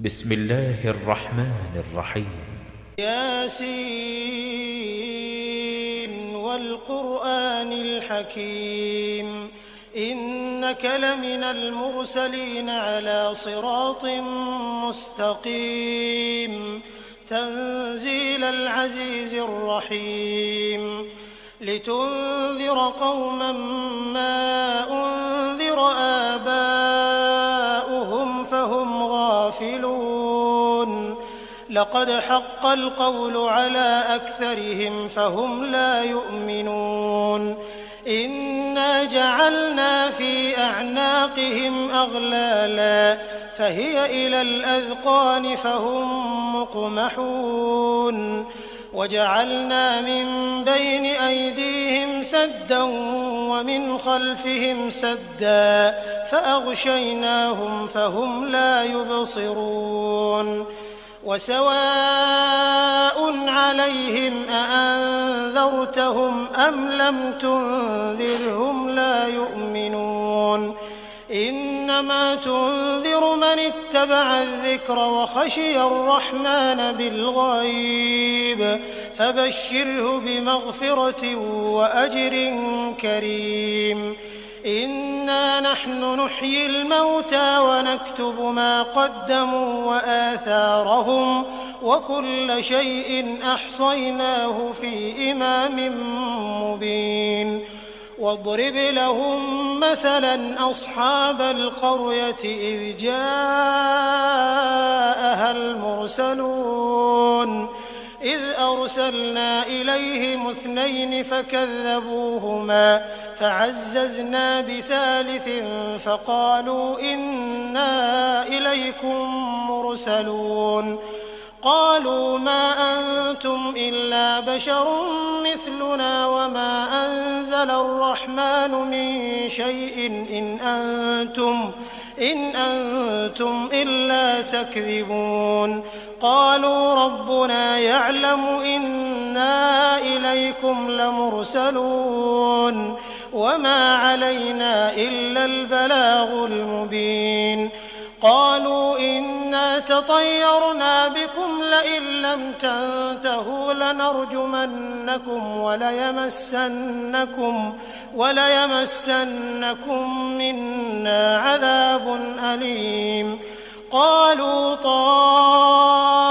بسم الله الرحمن الرحيم. ياسين والقرآن الحكيم إنك لمن المرسلين على صراط مستقيم تنزيل العزيز الرحيم لتنذر قوما ما أنذر آباؤهم فهم غافلون لقد حق القول على أكثرهم فهم لا يؤمنون إنا جعلنا في أعناقهم أغلالا فهي إلى الأذقان فهم مقمحون وجعلنا من بين أيديهم سدا ومن خلفهم سدا فأغشيناهم فهم لا يبصرون وسواء عليهم أأنذرتهم أم لم تنذرهم لا يؤمنون إنما تنذر من اتبع الذكر وخشي الرحمن بالغيب فبشره بمغفرة وأجر كريم إنا نحن نحيي الموتى ونكتب ما قدموا وآثارهم وكل شيء أحصيناه في إمام مبين واضرب لهم مثلا أصحاب القرية إذ جاءها المرسلون إذ أرسلنا إليهم 2 فكذبوهما فعززنا بثالث فقالوا إنا إليكم مرسلون قالوا ما أنتم إلا بشر مثلنا وما أنزل الرحمن من شيء إن أنتم إلا تكذبون قالوا ربنا يعلم إنا إليكم لمرسلون وما علينا إلا البلاغ المبين قالوا إنا تطيرنا بكم لئن لم تنتهوا لنرجمنكم وليمسنكم منا عذاب أليم قالوا طائركم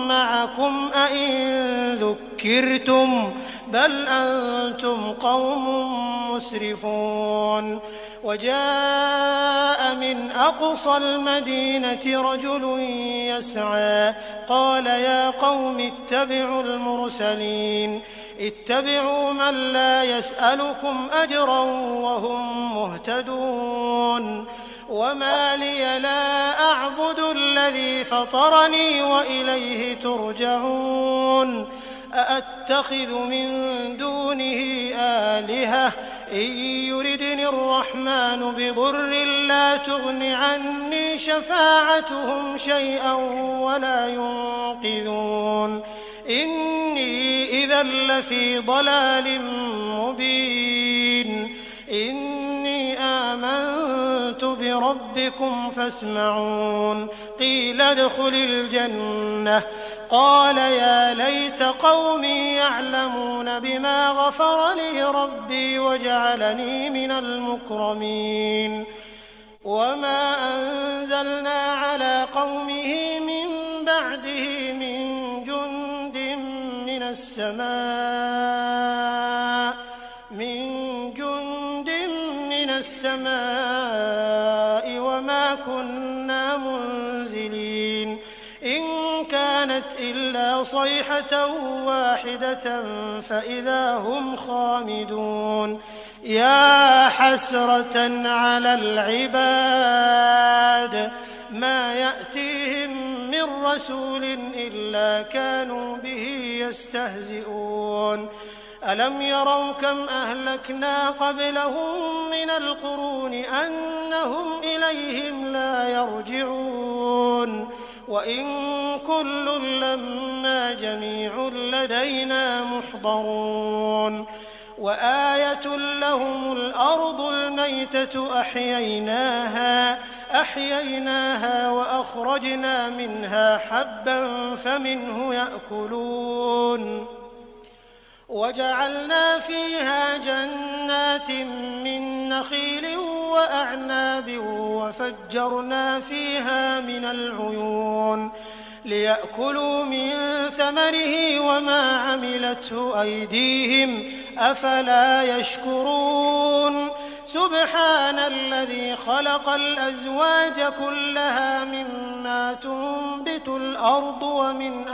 معكم أئن ذكرتم بل أنتم قوم مسرفون وجاء من أقصى المدينة رجل يسعى قال يا قوم اتبعوا المرسلين اتبعوا من لا يسألكم أجرا وهم مهتدون وما لي لا أعبد الذي فطرني وإليه ترجعون أأتخذ من دونه آلهة إن يردني الرحمن بضر لا تغن عني شفاعتهم شيئا ولا ينقذون إني إذا لفي ضلال مبين إني آمنت بربكم فاسمعون قيل ادخل الجنة قال يا ليت قومي يعلمون بما غفر لي ربي وجعلني من المكرمين وما أنزلنا على قومه من بعده من جند من السماء وما كنا منزلين إن كانت إلا صيحة واحدة فإذا هم خامدون يا حسرة على العباد ما يأتيهم من رسول إلا كانوا به يستهزئون ألم يروا كم أهلكنا قبلهم من القرون أنهم إليهم لا يرجعون وإن كل لما جميع لدينا محضرون وآية لهم الأرض الميتة أحييناها فأخرجنا منها حبا فمنه يأكلون وجعلنا فيها جنات من نخيل وأعناب وفجرنا فيها من العيون ليأكلوا من ثمره وما عملته أيديهم أفلا يشكرون سبحان الذي خلق الأزواج كلها مما تنبت الأرض ومن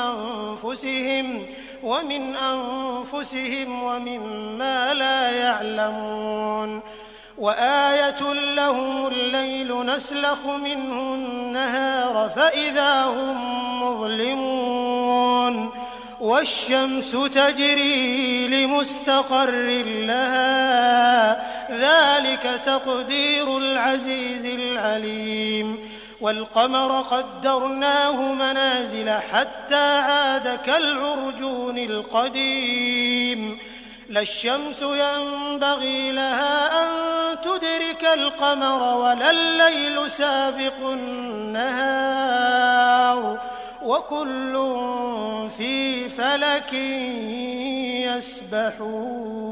أنفسهم ومما لا يعلمون وآية لهم الليل نسلخ منه النهار فإذا هم مظلمون والشمس تجري لمستقر لها ذلك تقدير العزيز العليم والقمر قدرناه منازل حتى عاد كالعرجون القديم لا الشمس ينبغي لها أن تدرك القمر ولا الليل سابق النهار وكل في فلك يسبحون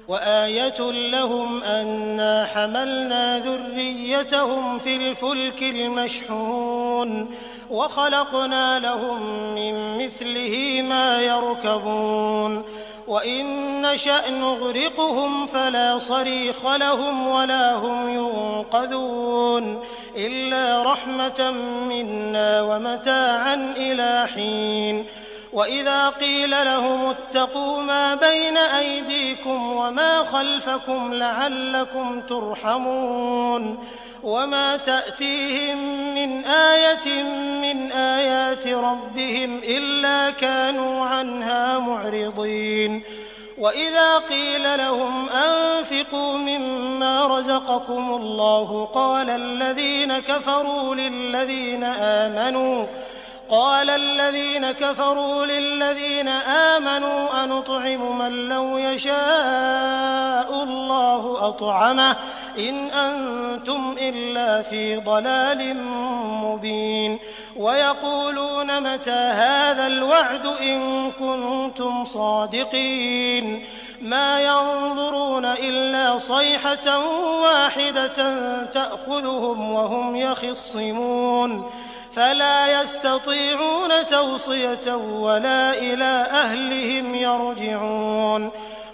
وآية لهم أنا حملنا ذريتهم في الفلك المشحون وخلقنا لهم من مثله ما يركبون وإن نشأ نغرقهم فلا صريخ لهم ولا هم ينقذون إلا رحمة منا ومتاعا إلى حين وإذا قيل لهم اتقوا ما بين أيديكم وما خلفكم لعلكم ترحمون وما تأتيهم من آية من آيات ربهم إلا كانوا عنها معرضين وإذا قيل لهم أنفقوا مما رزقكم الله قال الذين كفروا للذين آمنوا أنطعم من لو يشاء الله أطعمه إن أنتم إلا في ضلال مبين ويقولون متى هذا الوعد إن كنتم صادقين ما ينظرون إلا صيحة واحدة تأخذهم وهم يخصمون فلا يستطيعون توصية ولا إلى أهلهم يرجعون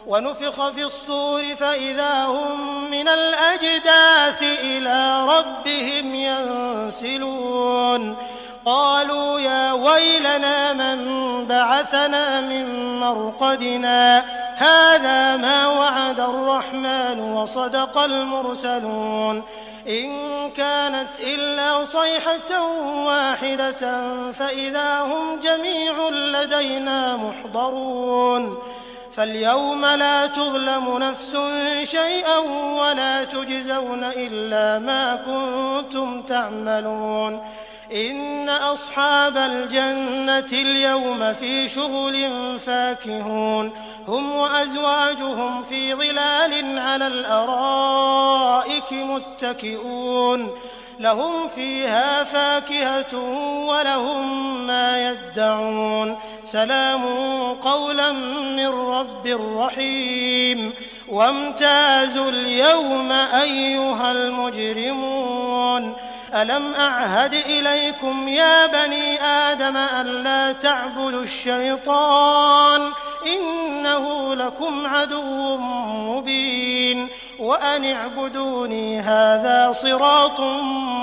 ونفخ في الصور فإذا هم من الأجداث إلى ربهم ينسلون قالوا يا ويلنا من بعثنا من مرقدنا هذا ما وعد الرحمن وصدق المرسلون إن كانت إلا صيحة واحدة فإذا هم جميع لدينا محضرون فاليوم لا تظلم نفس شيئا ولا تجزون إلا ما كنتم تعملون إن أصحاب الجنة اليوم في شغل فاكهون هم وأزواجهم في ظلال على الأرائك متكئون لهم فيها فاكهة ولهم ما يدعون سلام قولا من رب رحيم وامتازوا اليوم أيها المجرمون ألم أعهد إليكم يا بني آدم ألا تعبدوا الشيطان إنه لكم عدو مبين وأن اعبدوني هذا صراط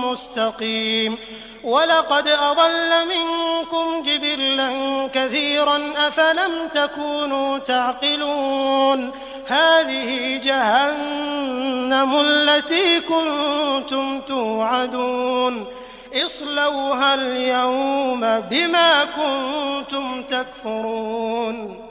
مستقيم ولقد أضل منكم جبلا كثيرا أفلم تكونوا تعقلون هذه جهنم التي كنتم توعدون اصلوها اليوم بما كنتم تكفرون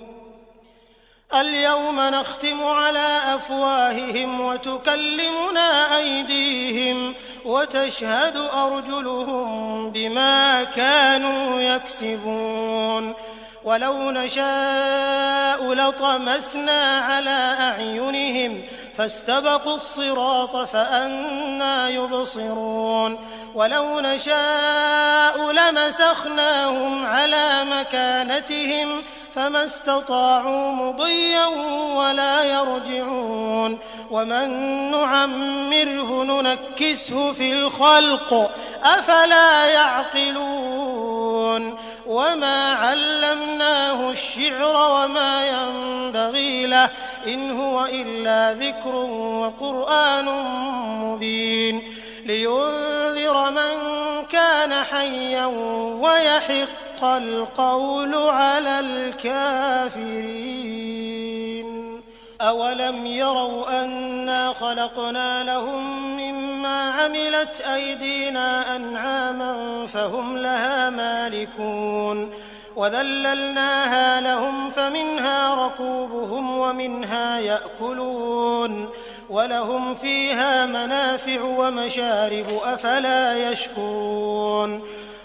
اليوم نختم على أفواههم وتكلمنا أيديهم وتشهد أرجلهم بما كانوا يكسبون ولو نشاء لطمسنا على أعينهم فاستبقوا الصراط فأنى يبصرون ولو نشاء لمسخناهم على مكانتهم فما استطاعوا مضيا ولا يرجعون ومن نعمره ننكسه في الخلق أفلا يعقلون وما علمناه الشعر وما ينبغي له إن هو إلا ذكر وقرآن مبين لينذر من كان حيا ويحق القول على الكافرين أولم يروا أنا خلقنا لهم مما عملت أيدينا أنعاما فهم لها مالكون وذللناها لهم فمنها ركوبهم ومنها يأكلون ولهم فيها منافع ومشارب أفلا يشكرون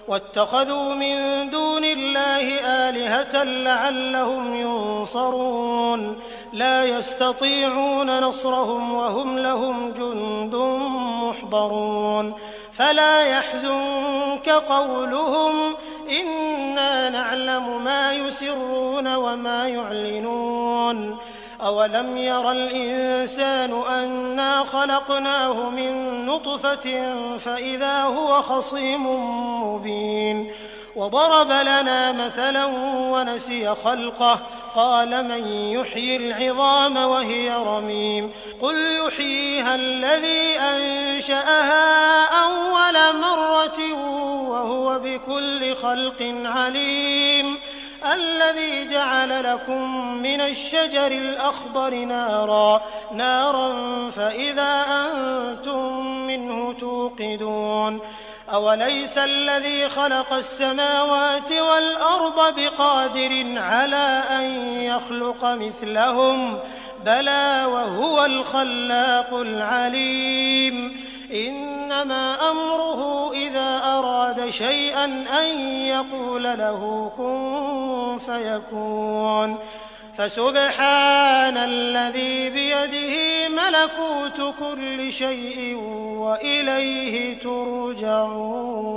واتخذوا من دون الله آلهة لعلهم ينصرون لا يستطيعون نصرهم وهم لهم جند محضرون فلا يحزنك قولهم إنا نعلم ما يسرون وما يعلنون أولم ير الإنسان أنا خلقناه من نطفة فإذا هو خصيم مبين وضرب لنا مثلا ونسي خلقه قال من يحيي العظام وهي رميم قل يحييها الذي أنشأها أول مرة وهو بكل خلق عليم الذي جعل لكم من الشجر الأخضر نارا فإذا أنتم منه توقدون أوليس الذي خلق السماوات والأرض بقادر على أن يخلق مثلهم بلى وهو الخلاق العليم إنما أمره إذا أراد شيئا أن يقول له كن فيكون فسبحان الذي بيده ملكوت كل شيء وإليه ترجعون.